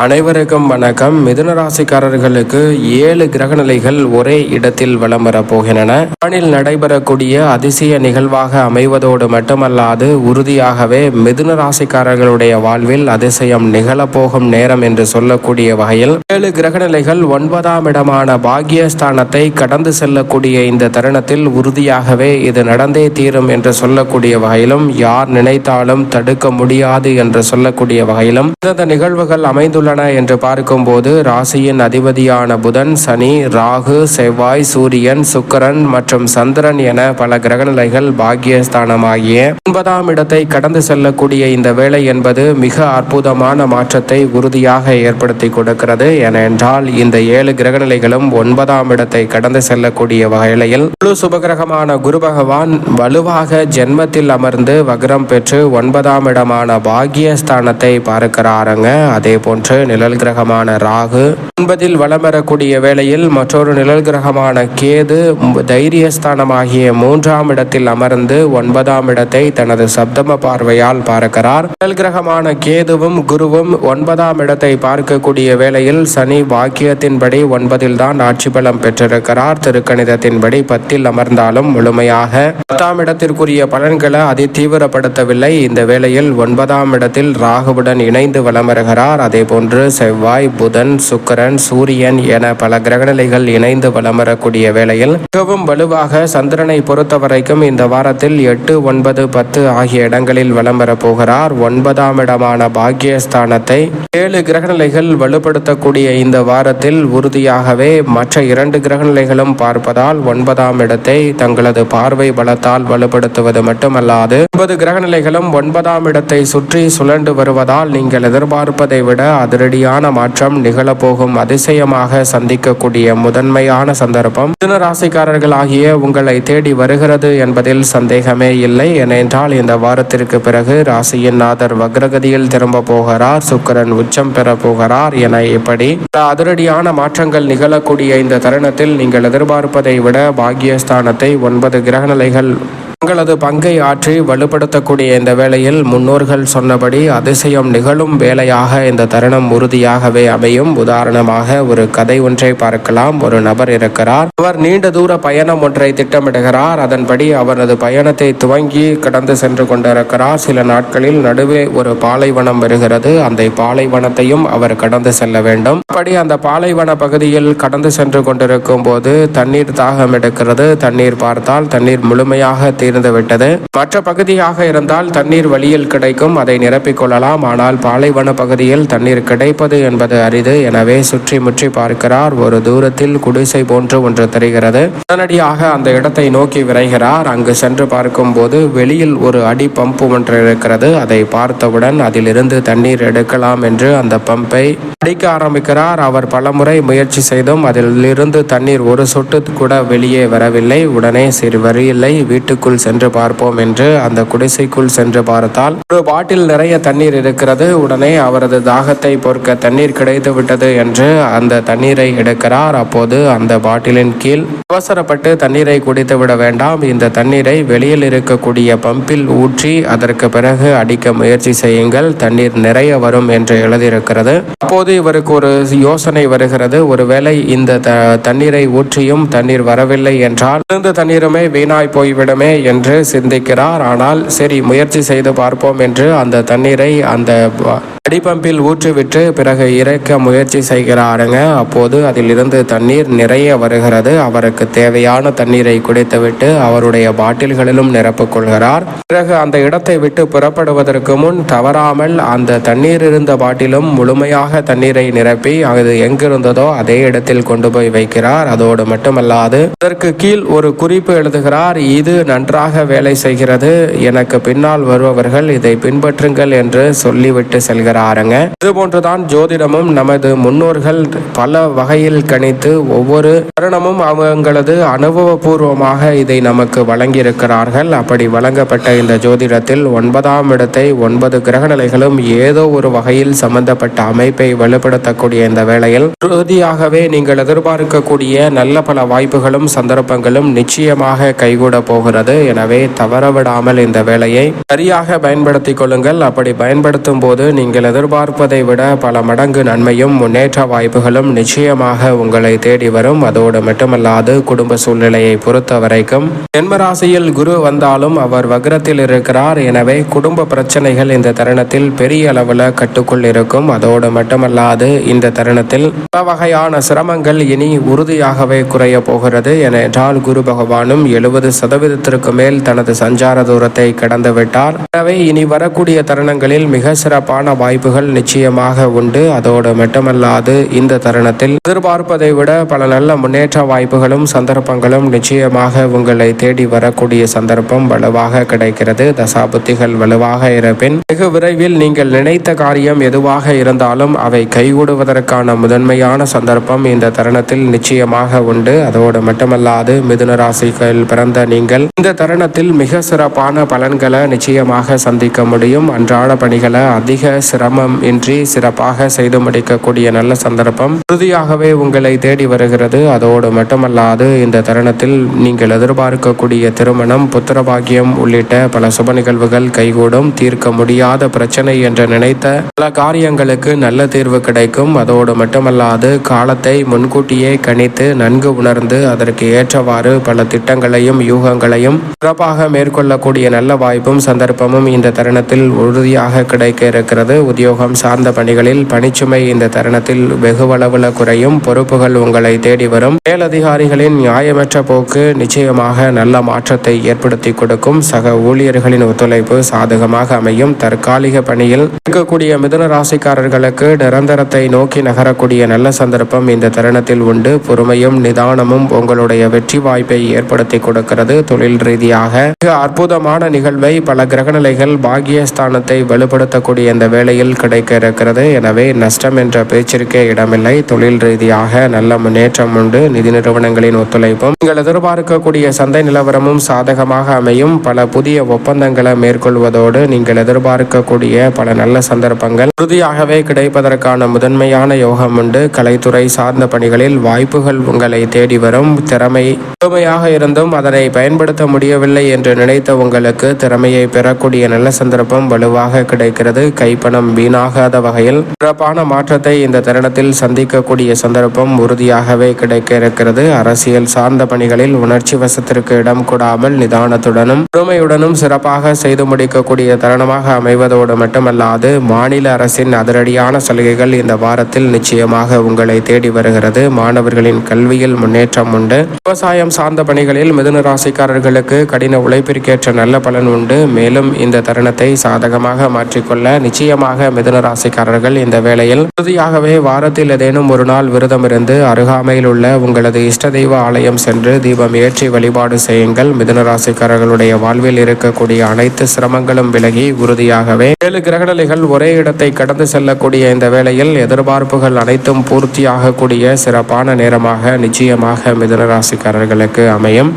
அனைவருக்கும் வணக்கம். மிதுன ராசிக்காரர்களுக்கு 7 கிரகநிலைகள் ஒரே இடத்தில் வலம் வரப் போகின்றன. வானில் நடைபெறக்கூடிய அதிசய நிகழ்வாக அமைவதோடு மட்டுமல்லாது உறுதியாகவே மிதுன ராசிக்காரர்களுடைய வாழ்வில் அதிசயம் நிகழப்போகும் நேரம் என்று சொல்லக்கூடிய வகையில் 7 கிரகநிலைகள் 9ஆம் இடமான பாக்கியஸ்தானத்தை கடந்து செல்லக்கூடிய இந்த தருணத்தில் உறுதியாகவே இது நடந்தே தீரும் என்று சொல்லக்கூடிய வகையிலும், யார் நினைத்தாலும் தடுக்க முடியாது என்று சொல்லக்கூடிய வகையிலும் இந்த நிகழ்வுகள் அமைந்துள்ள என்று பார்க்கும்போது ராசியின் அதிபதியான புதன், சனி, ராகு, செவ்வாய், சூரியன், சுக்கிரன் மற்றும் சந்திரன் என பல கிரகநிலைகள் பாக்கியஸ்தானமாகிய 9ஆம் இடத்தை கடந்து செல்லக்கூடிய இந்த வேளை என்பது மிக அற்புதமான மாற்றத்தை உறுதியாக ஏற்படுத்தி கொடுக்கிறது. ஏனென்றால் இந்த 7 கிரகநிலைகளும் 9ஆம் இடத்தை கடந்து செல்லக்கூடிய வகையிலையில் முழு சுபகிரகமான குரு பகவான் வலுவாக ஜென்மத்தில் அமர்ந்து வக்ரம் பெற்று 9ஆம் இடமான பாக்கியஸ்தானத்தை பார்க்கிறாருங்க. அதே போன்று நிழல் கிரகமான ராகு 9இல் வலம் வரக்கூடிய வேளையில் மற்றொரு நிழல் கிரகமான கேது தைரியஸ்தானமாகிய 3ஆம் இடத்தில் அமர்ந்து 9ஆம் இடத்தை தனது சப்தம பார்வையால் பார்க்கிறார். நிழல் கிரகமான கேதுவும் குருவும் 9ஆம் இடத்தை பார்க்கக்கூடிய வேளையில் சனி வாக்கியத்தின்படி 9இல் தான் ஆட்சி பலம் பெற்றிருக்கிறார். திருக்கணிதத்தின்படி 10இல் அமர்ந்தாலும் முழுமையாக 10ஆம் இடத்திற்குரிய பலன்களை அதி தீவிரப்படுத்தவில்லை. இந்த வேளையில் 9ஆம் இடத்தில் ராகுவுடன் இணைந்து வலம் வருகிறார். அதே போன்று செவ்வாய், புதன், சுக்கிரன், சூரியன் என பல கிரகநிலைகள் இணைந்து வலம் வரக்கூடிய வேளையில் மிகவும் வலுவாக சந்திரனை பொறுத்தவரைக்கும் இந்த வாரத்தில் 8, 9, 10 ஆகிய இடங்களில் வலம் வரப் போகிறார். 9ஆம் இடமான பாக்கியஸ்தானத்தை 7 கிரகநிலைகள் வலுப்படுத்தக்கூடிய இந்த வாரத்தில் உறுதியாகவே மற்ற 2 கிரகநிலைகளும் பார்ப்பதால் 9ஆம் இடத்தை தங்களது பார்வை பலத்தால் வலுப்படுத்துவது மட்டுமல்லாது 9 கிரகநிலைகளும் 9ஆம் இடத்தை சுற்றி சுழண்டு வருவதால் நீங்கள் எதிர்பார்ப்பதை விட அதிரடியான மாற்றம் நிகழப்போகும் அதிசயமாக சந்திக்கக்கூடிய முதன்மையான சந்தர்ப்பம் மிதுன ராசிக்காரர்கள் ஆகிய உங்களை தேடி வருகிறது என்பதில் சந்தேகமே இல்லை. ஏனென்றால் இந்த வாரத்திற்கு பிறகு ராசியின் நாதர் வக்ரகதியில் திரும்ப போகிறார், சுக்கிரன் உச்சம் பெற போகிறார் என இப்படி அதிரடியான மாற்றங்கள் நிகழக்கூடிய இந்த தருணத்தில் நீங்கள் எதிர்பார்ப்பதை விட பாக்கியஸ்தானத்தை 9 கிரகநிலைகள் தங்களது பங்கை ஆற்றி வலுப்படுத்தக்கூடிய இந்த வேளையில் முன்னோர்கள் சொன்னபடி அதிசயம் நிகழும் வேளையாக இந்த தருணம் உறுதியாகவே அமையும். உதாரணமாக ஒரு கதை ஒன்றை பார்க்கலாம். ஒரு நபர் இருக்கிறார். அவர் நீண்ட தூர பயணம் ஒன்றை திட்டமிடுகிறார். அதன்படி அவரது பயணத்தை துவங்கி கடந்து சென்று கொண்டிருக்கிறார். சில நாட்களில் நடுவே ஒரு பாலைவனம் வருகிறது. அந்த பாலைவனத்தையும் அவர் கடந்து செல்ல வேண்டும். அப்படி அந்த பாலைவன பகுதியில் கடந்து சென்று கொண்டிருக்கும் போது தண்ணீர் தாகம் எடுக்கிறது. தண்ணீர் பார்த்தால் தண்ணீர் முழுமையாக தீர்ந்துவிட்டது. மற்ற பகுதியாக இருந்தால் தண்ணீர் வழியில் கிடைக்கும், அதை நிரப்பிக் கொள்ளலாம். ஆனால் பாலைவன பகுதியில் தண்ணீர் கிடைப்பது என்பது அரிது. எனவே சுற்றி முற்றி பார்க்கிறார். ஒரு தூரத்தில் குடிசை போன்று ஒன்று தெரிகிறது. உடனடியாக அந்த இடத்தை நோக்கி விரைகிறார். அங்கு சென்று பார்க்கும் போது வெளியில் ஒரு அடி பம்பு ஒன்று இருக்கிறது. அதை பார்த்தவுடன் அதிலிருந்து தண்ணீர் எடுக்கலாம் என்று அந்த பம்பை அடிக்க ஆரம்பிக்கிறார். அவர் பலமுறை முயற்சி செய்தும் அதிலிருந்து தண்ணீர் ஒரு சொட்டு கூட வெளியே வரவில்லை. உடனே சரி வரியில்லை, வீட்டுக்குள் சென்று பார்ப்போம் என்று அந்த குடிசைக்குள் சென்று பார்த்தால் ஒரு பாட்டில் நிறைய தண்ணீர் இருக்கிறது. உடனே அவரது தாகத்தை பொறுக்க தண்ணீர் கிடைத்து விட்டது என்று அந்த தண்ணீரை எடுக்கிறார். அப்போது அந்த பாட்டிலின் கீழ் அவசரப்பட்டு தண்ணீரை குடித்து விட வேண்டாம், இந்த தண்ணீரை வெளியில் இருக்கக்கூடிய பம்பில் ஊற்றி அதற்கு பிறகு அடிக்க முயற்சி செய்யுங்கள், தண்ணீர் நிறைய வரும் என்று எழுதியிருக்கிறது. அப்போது இவருக்கு ஒரு யோசனை வருகிறது. ஒருவேளை இந்த தண்ணீரை ஊற்றியும் தண்ணீர் வரவில்லை என்றால் இந்த தண்ணீருமே வீணாய் போய்விடுமே என்று சிந்திக்கிறார். ஆனால் சரி முயற்சி செய்து பார்ப்போம் என்று அந்த தண்ணீரை அந்த அடிப்பம்பில் ஊற்றிவிட்டு பிறகு இறக்க முயற்சி செய்கிறாருங்க. அப்போது அதில் இருந்து தண்ணீர் நிறைய வருகிறது. அவருக்கு தேவையான தண்ணீரை குடித்துவிட்டு அவருடைய பாட்டில்களிலும் நிரப்பிக் கொள்கிறார். பிறகு அந்த இடத்தை விட்டு புறப்படுவதற்கு முன் தவறாமல் அந்த தண்ணீர் இருந்த பாட்டிலும் முழுமையாக தண்ணீரை நிரப்பி அது எங்கிருந்ததோ அதே இடத்தில் கொண்டு போய் வைக்கிறார். அதோடு மட்டுமல்லாது அதற்கு கீழ் ஒரு குறிப்பு எழுதுகிறார். இது நன்றாக வேலை செய்கிறது, எனக்கு பின்னால் வருபவர்கள் இதை பின்பற்றுங்கள் என்று சொல்லிவிட்டு செல்கிறார். இதுபோன்றுதான் ஜோதிடமும் நமது முன்னோர்கள் பல வகையில் கணித்து ஒவ்வொரு தருணமும் அவங்களது அனுபவபூர்வமாக இதை நமக்கு வழங்கியிருக்கிறார்கள். அப்படி வழங்கப்பட்ட இந்த ஜோதிடத்தில் 9ஆம் இடத்தை 9 கிரகநிலைகளும் ஏதோ ஒரு வகையில் சம்பந்தப்பட்ட அமைப்பை வலுப்படுத்தக்கூடிய இந்த வேளையில் உறுதியாகவே நீங்கள் எதிர்பார்க்கக்கூடிய நல்ல பல வாய்ப்புகளும் சந்தர்ப்பங்களும் நிச்சயமாக கைகூட போகிறது. எனவே தவறவிடாமல் இந்த வேலையை சரியாக பயன்படுத்திக் கொள்ளுங்கள். அப்படி பயன்படுத்தும் போது நீங்கள் எதிர்பார்ப்பதை விட பல மடங்கு நன்மையும் முன்னேற்ற வாய்ப்புகளும் நிச்சயமாக உங்களை தேடி வரும். அதோடு மட்டுமல்லாது குடும்ப சூழ்நிலையை பொறுத்த வரைக்கும் ஜென்மராசியில் குரு வந்தாலும் அவர் வக்ரத்தில் இருக்கிறார். எனவே குடும்ப பிரச்சனைகள் இந்த தருணத்தில் பெரிய அளவில் கட்டுக்குள் இருக்கும். அதோடு மட்டுமல்லாது இந்த தருணத்தில் பல வகையான சிரமங்கள் இனி உறுதியாகவே குறைய போகிறது. ஏனென்றால் குரு பகவானும் 70% மேல் தனது சஞ்சார தூரத்தை கடந்து விட்டார். எனவே இனி வரக்கூடிய தருணங்களில் மிக சிறப்பான வாய்ப்புகள் நிச்சயமாக உண்டு. அதோடு மட்டுமல்லாது இந்த தருணத்தில் எதிர்பார்ப்பதை விட பல நல்ல முன்னேற்ற வாய்ப்புகளும் சந்தர்ப்பங்களும் நிச்சயமாக உங்களை தேடி வரக்கூடிய சந்தர்ப்பம் வலுவாக கிடைக்கிறது. தசாபுத்திகள் வலுவாக இருப்பின் வெகு விரைவில் நீங்கள் நினைத்த காரியம் எதுவாக இருந்தாலும் அவை கைகூடுவதற்கான முதன்மையான சந்தர்ப்பம் இந்த தருணத்தில் நிச்சயமாக உண்டு. அதோடு மட்டுமல்லாது மிதுன ராசியில் பிறந்த நீங்கள் இந்த தருணத்தில் மிக சிறப்பான பலன்களை நிச்சயமாக சந்திக்க முடியும். அன்றாட பணிகளை அதிக சிரமம் இன்றி சிறப்பாக செய்து முடிக்கக்கூடிய நல்ல சந்தர்ப்பம் உறுதியாகவே உங்களை தேடி வருகிறது. அதோடு மட்டுமல்லாது இந்த தருணத்தில் நீங்கள் எதிர்பார்க்கக்கூடிய திருமணம், புத்திரபாகியம் உள்ளிட்ட பல சுப நிகழ்வுகள் கைகூடும். தீர்க்க முடியாத பிரச்சனை என்று நினைத்த பல காரியங்களுக்கு நல்ல தீர்வு கிடைக்கும். அதோடு மட்டுமல்லாது காலத்தை முன்கூட்டியே கணித்து நன்கு உணர்ந்து அதற்கு ஏற்றவாறு பல திட்டங்களையும் யூகங்களையும் சிறப்பாக மேற்கொள்ளக்கூடிய நல்ல வாய்ப்பும் சந்தர்ப்பமும் இந்த தருணத்தில் உறுதியாக கிடைக்க இருக்கிறது. உத்தியோகம் சார்ந்த பணிகளில் பணிச்சுமை இந்த தருணத்தில் வெகுவளவுல குறையும். பொறுப்புகள் உங்களை தேடி வரும். மேலதிகாரிகளின் நியாயமற்ற போக்கு நிச்சயமாக நல்ல மாற்றத்தை ஏற்படுத்தி கொடுக்கும். சக ஊழியர்களின் ஒத்துழைப்பு சாதகமாக அமையும். தற்காலிக பணியில் இருக்கக்கூடிய மிதுன ராசிக்காரர்களுக்கு நிரந்தரத்தை நோக்கி நகரக்கூடிய நல்ல சந்தர்ப்பம் இந்த தருணத்தில் உண்டு. பொறுமையும் நிதானமும் உங்களுடைய வெற்றி வாய்ப்பை ஏற்படுத்தி கொடுக்கிறது. தொழில் ரீதியாக மிக அற்புதமான நிகழ்வை பல கிரகநிலைகள் பாகியஸ்தானத்தை வலுப்படுத்தக்கூடிய இந்த வேளையில் கிடைக்க இருக்கிறது. எனவே நஷ்டம் என்ற பேச்சிற்கே இடமில்லை. தொழில் ரீதியாக நல்ல முன்னேற்றம் உண்டு. நிதி நிறுவனங்களின் ஒத்துழைப்பும் நீங்கள் எதிர்பார்க்கக்கூடிய சந்தை நிலவரமும் சாதகமாக அமையும். பல புதிய ஒப்பந்தங்களை மேற்கொள்வதோடு நீங்கள் எதிர்பார்க்கக்கூடிய பல நல்ல சந்தர்ப்பங்கள் உறுதியாகவே கிடைப்பதற்கான முதன்மையான யோகம் உண்டு. கலைத்துறை சார்ந்த பணிகளில் வாய்ப்புகள் உங்களை தேடி வரும். திறமை முழுமையாக இருந்தும் அதனை பயன்படுத்த முடியவில்லை என்று நினைத்த உங்களுக்கு திறமையை பெறக்கூடிய நல்ல சந்தர்ப்பம் வலுவாக கிடைக்கிறது. கைப்பணம் வீணாகாத வகையில் சிறப்பான மாற்றத்தை இந்த தருணத்தில் சந்திக்கக்கூடிய சந்தர்ப்பம் உறுதியாகவே கிடைக்க இருக்கிறது. அரசியல் சார்ந்த பணிகளில் உணர்ச்சி வசத்திற்கு இடம் கொடாமல் நிதானத்துடனும் பொறுமையுடனும் சிறப்பாக செய்து முடிக்கக்கூடிய தருணமாக அமைவதோடு மட்டுமல்லாது மாநில அரசின் அதிரடியான சலுகைகள் இந்த வாரத்தில் நிச்சயமாக உங்களை தேடி வருகிறது. மாணவர்களின் கல்வியில் முன்னேற்றம் உண்டு. விவசாயம் சார்ந்த பணிகளில் மிதுன ராசிக்காரர்களுக்கு கடின உழைப்பிற்கேற்ற நல்ல பலன் உண்டு. மேலும் இந்த தருணத்தை சாதகமாக மாற்றிக்கொள்ள நிச்சயமாக மிதுன ராசிக்காரர்கள் இந்த வேளையில் உறுதியாகவே வாரத்தில் ஏதேனும் ஒரு நாள் விரதம் இருந்து அருகாமையில் உள்ள உங்களது இஷ்ட தெய்வ ஆலயம் சென்று தீபம் ஏற்றி வழிபாடு செய்யுங்கள். மிதுன ராசிக்காரர்களுடைய வாழ்வில் இருக்கக்கூடிய அனைத்து சிரமங்களும் விலகி உறுதியாகவே 7 கிரகநிலைகள் ஒரே இடத்தை கடந்து செல்லக்கூடிய இந்த வேளையில் எதிர்பார்ப்புகள் அனைத்தும் பூர்த்தியாகக்கூடிய சிறப்பான நேரமாக நிச்சயமாக மிதுன ராசிக்காரர்களுக்கு அமையும்.